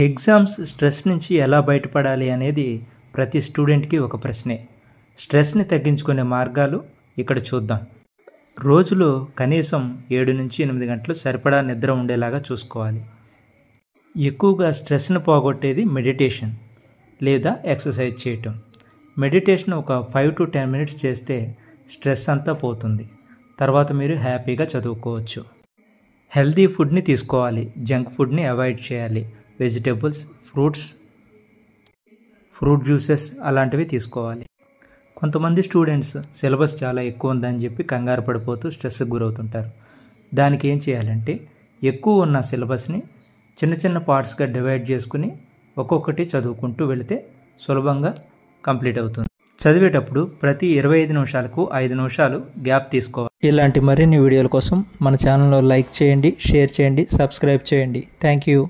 Exams stress నుంచి ఎలా బయటపడాలి అనేది ప్రతి స్టూడెంట్కి ఒక ప్రశ్నే. స్ట్రెస్ని తగ్గించుకునే మార్గాలు ఇక్కడ చూద్దాం. రోజులో కనీసం 7 నుంచి 8 గంటలు సరిపడా నిద్ర ఉండేలాగా చూసుకోవాలి. ఎక్కువగా స్ట్రెస్ని పోగొట్టేది మెడిటేషన్ లేదా ఎక్సర్సైజ్ చేయటం. మెడిటేషన్ ఒక 5 to 10 minutes చేస్తే స్ట్రెస్ అంతా పోతుంది. తర్వాత మీరు హ్యాపీగా చదువుకోవచ్చు. హెల్తీ ఫుడ్ని తీసుకోవాలి, జంక్ ఫుడ్ని అవాయిడ్ చేయాలి. వెజిటేబుల్స్, ఫ్రూట్ జ్యూసెస్ అలాంటివి తీసుకోవాలి. కొంతమంది స్టూడెంట్స్ సిలబస్ చాలా ఎక్కువ ఉందని చెప్పి కంగారు పడిపోతూ స్ట్రెస్కి గురవుతుంటారు. దానికి ఏం చేయాలంటే ఎక్కువ ఉన్న సిలబస్ని చిన్న చిన్న పార్ట్స్గా డివైడ్ చేసుకుని ఒక్కొక్కటి చదువుకుంటూ వెళితే సులభంగా కంప్లీట్ అవుతుంది. చదివేటప్పుడు ప్రతి 25 నిమిషాలకు 5 నిమిషాలు గ్యాప్ తీసుకోవాలి. ఇలాంటి మరిన్ని వీడియోల కోసం మన ఛానల్లో లైక్ చేయండి, షేర్ చేయండి, సబ్స్క్రైబ్ చేయండి. Thank you.